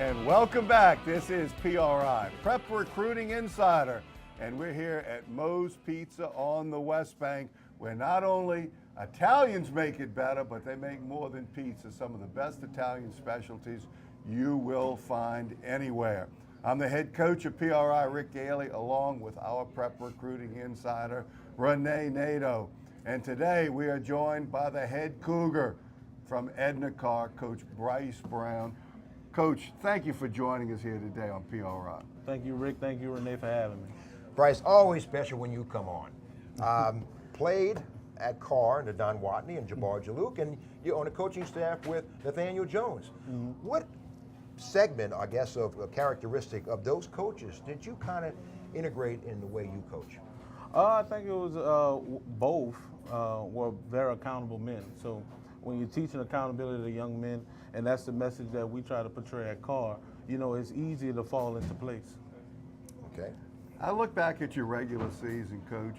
And welcome back. This is PRI, Prep Recruiting Insider. And we're here at Moe's Pizza on the West Bank, where not only Italians make it better, but they make more than pizza. Some of the best Italian specialties you will find anywhere. I'm the head coach of PRI, Rick Gailey, along with our Prep Recruiting Insider, Renee Nato. And today we are joined by the head Cougar from Edna Karr, Coach Brice Brown. Coach, thank you for joining us here today on PRI. Thank you, Rick. Thank you, Renee, for having me. Brice, always special when you come on. Played at Carr under Don Watney and Jabbar Jalouk, and you're on the coaching staff with Nathaniel Jones. What segment, I guess, of a characteristic of those coaches did you kind of integrate in the way you coach? I think it was both were very accountable men. So when you're teaching accountability to young men, and that's the message that we try to portray at Carr, you know, it's easier to fall into place. Okay. I look back at your regular season, Coach,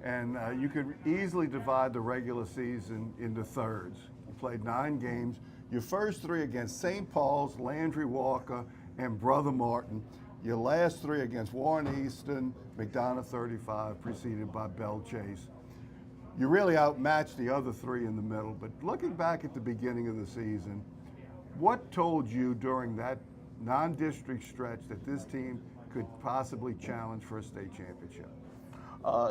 and you could easily divide the regular season into thirds. You played 9 games. Your first 3 against St. Paul's, Landry Walker, and Brother Martin. Your last 3 against Warren Easton, McDonough 35, preceded by Bell Chase. You really outmatched the other 3 in the middle, but looking back at the beginning of the season, what told you during that non-district stretch that this team could possibly challenge for a state championship?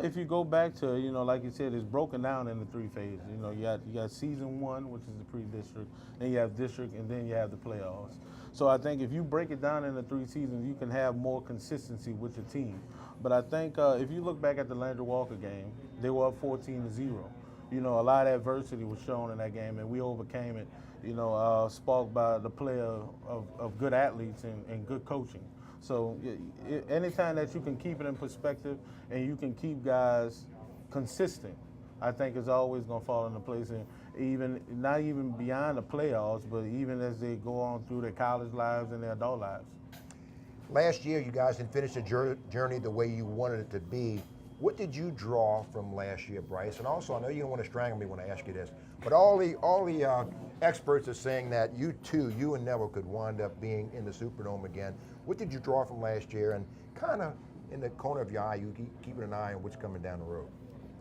If you go back to, you know, like you said, it's broken down into 3 phases. You know, you got season 1, which is the pre-district, then you have district, and then you have the playoffs. So I think if you break it down into 3 seasons, you can have more consistency with your team. But I think if you look back at the Landry Walker game, they were up 14-0. You know, a lot of adversity was shown in that game, and we overcame it, you know, sparked by the play of good athletes and good coaching. So anytime that you can keep it in perspective and you can keep guys consistent, I think it's always going to fall into place. And even not even beyond the playoffs, but even as they go on through their college lives and their adult lives. Last year, you guys didn't finish the journey the way you wanted it to be. What did you draw from last year, Brice? And also, I know you don't want to strangle me when I ask you this, but all the experts are saying that you and Neville could wind up being in the Superdome again. What did you draw from last year? And kind of in the corner of your eye, you keeping an eye on what's coming down the road.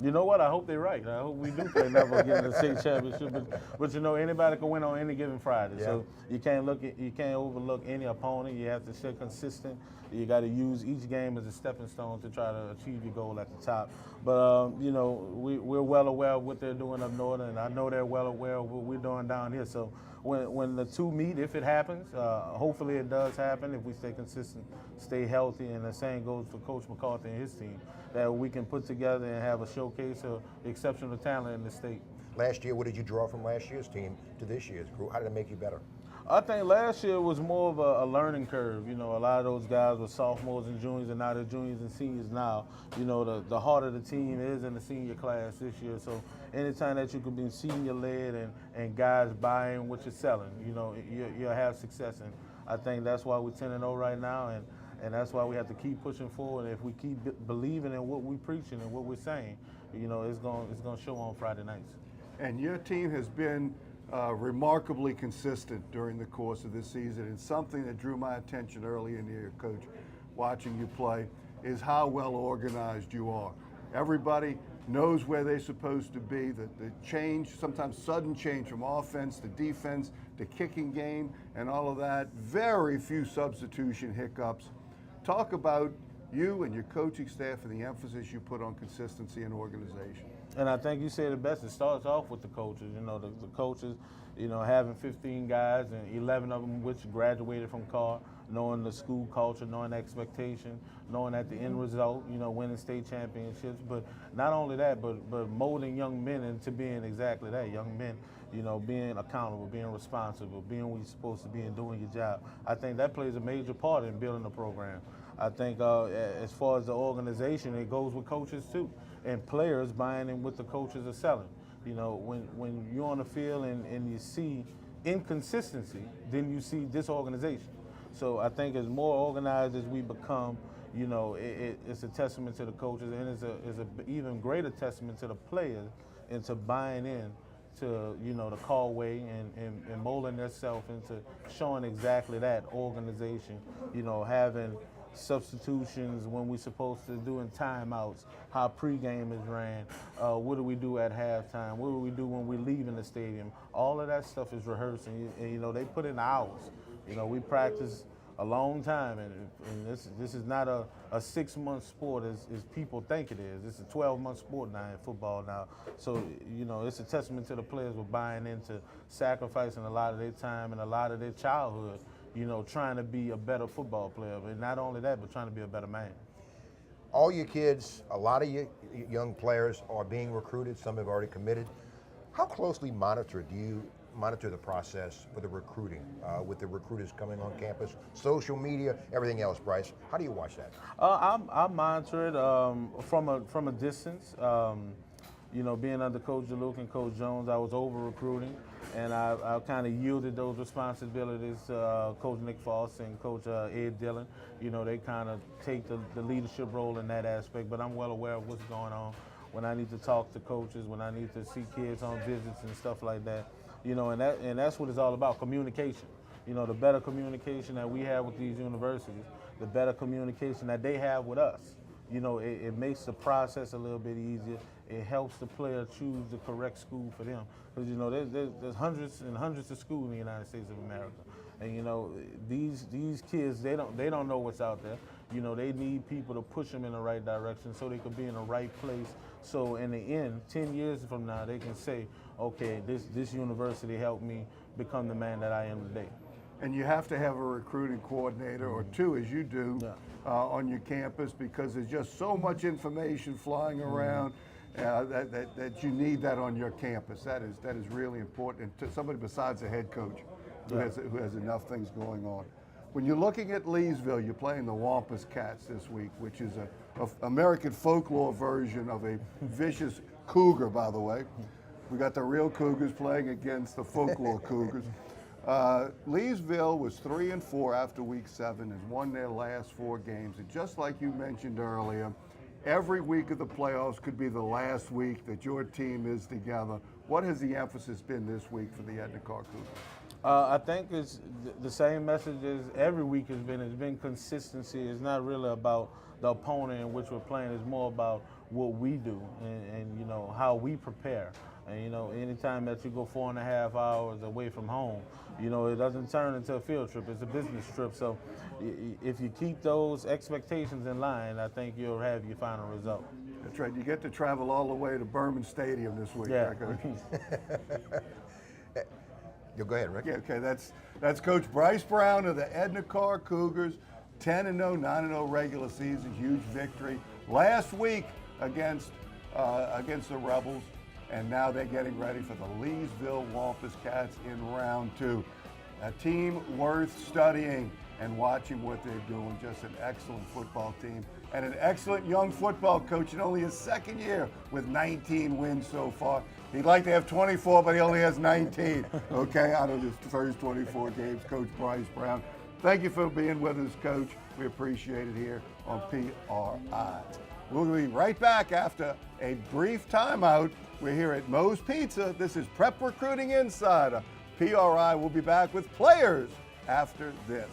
You know what? I hope they're right. I hope we do play Neville again in the state championship. But you know, anybody can win on any given Friday. Yeah. So you can't overlook any opponent. You have to stay consistent. You got to use each game as a stepping stone to try to achieve your goal at the top. But you know, we're well aware of what they're doing up north, and I know they're well aware of what we're doing down here. So when the 2 meet, if it happens, hopefully it does happen. If we stay consistent, stay healthy, and the same goes for Coach McCarthy and his team, that we can put together and have a showcase of exceptional talent in the state. Last year, what did you draw from last year's team to this year's group? How did it make you better? I think last year was more of a learning curve. You know, a lot of those guys were sophomores and juniors, and now they're juniors and seniors now. You know, the heart of the team is in the senior class this year. So anytime that you can be senior-led and guys buying what you're selling, you know, you'll have success. And I think that's why we're 10-0 right now, and that's why we have to keep pushing forward. If we keep believing in what we're preaching and what we're saying, you know, it's going to show on Friday nights. And your team has been remarkably consistent during the course of this season, and something that drew my attention early in the year, Coach, watching you play, is how well organized you are. Everybody knows where they're supposed to be. The change, sometimes sudden change from offense to defense to kicking game and all of that. Very few substitution hiccups. Talk about you and your coaching staff and the emphasis you put on consistency and organization. And I think you said it best. It starts off with the coaches. You know, the coaches, you know, having 15 guys and 11 of them which graduated from Carr, knowing the school culture, knowing the expectation, knowing that the end result, you know, winning state championships. But not only that, but molding young men into being exactly that, young men, you know, being accountable, being responsible, being what you're supposed to be and doing your job. I think that plays a major part in building the program. I think as far as the organization, it goes with coaches too, and players buying in what the coaches are selling. You know, when you're on the field and you see inconsistency, then you see disorganization. So I think as more organized as we become, you know, it's a testament to the coaches, and it's an even greater testament to the players into buying in to, you know, the Callaway and molding themselves into showing exactly that organization, you know, having substitutions when we're supposed to do in timeouts, how pregame is ran, what do we do at halftime, what do we do when we're leaving the stadium. All of that stuff is rehearsed, and you know, they put in hours. You know, we practice a long time, and this is not a 6-month sport as people think it is. It's a 12-month sport now in football now. So, you know, it's a testament to the players for buying into sacrificing a lot of their time and a lot of their childhood, you know, trying to be a better football player. And not only that, but trying to be a better man. All your kids, a lot of you young players are being recruited. Some have already committed. How closely do you monitor the process for the recruiting, with the recruiters coming on campus, social media, everything else, Brice? How do you watch that? I monitor it from a distance. You know, being under Coach DeLuca and Coach Jones, I was over recruiting, and I kind of yielded those responsibilities to Coach Nick Foss and Coach Ed Dillon. You know, they kind of take the leadership role in that aspect, but I'm well aware of what's going on when I need to talk to coaches, when I need to see kids on visits and stuff like that. You know, and that's what it's all about, communication. You know, the better communication that we have with these universities, the better communication that they have with us. You know, it makes the process a little bit easier. It helps the player choose the correct school for them. Because, you know, there's hundreds and hundreds of schools in the United States of America. And, you know, these kids, they don't know what's out there. You know, they need people to push them in the right direction so they can be in the right place. So in the end, 10 years from now, they can say, okay, this university helped me become the man that I am today. And you have to have a recruiting coordinator or two, as you do, on your campus, because there's just so much information flying around that you need that on your campus. That is really important. And to somebody besides a head coach who has enough things going on. When you're looking at Leesville, you're playing the Wampus Cats this week, which is a American folklore version of a vicious cougar, by the way. We got the real Cougars playing against the folklore Cougars. Leesville was 3-4 after week 7 and won their last 4 games. And just like you mentioned earlier, every week of the playoffs could be the last week that your team is together. What has the emphasis been this week for the Edna Karr Cougars? I think it's the same message as every week has been. It's been consistency. It's not really about the opponent in which we're playing. It's more about what we do and you know, how we prepare. And, you know, anytime that you go 4.5 hours away from home, you know, it doesn't turn into a field trip. It's a business trip. So if you keep those expectations in line, I think you'll have your final result. That's right. You get to travel all the way to Berman Stadium this week. Yeah. Right, Coach? You'll go ahead, Rick. Yeah, okay, that's Coach Brice Brown of the Edna Karr Cougars, 10-0, 9-0 regular season, huge victory last week against the Rebels, and now they're getting ready for the Leesville Wampus Cats in round 2. A team worth studying and watching what they're doing. Just an excellent football team and an excellent young football coach in only his second year with 19 wins so far. He'd like to have 24, but he only has 19, okay, out of his first 24 games. Coach Brice Brown, thank you for being with us, Coach. We appreciate it here on PRI. We'll be right back after a brief timeout. We're here at Moe's Pizza. This is Prep Recruiting Insider. PRI will be back with players after this.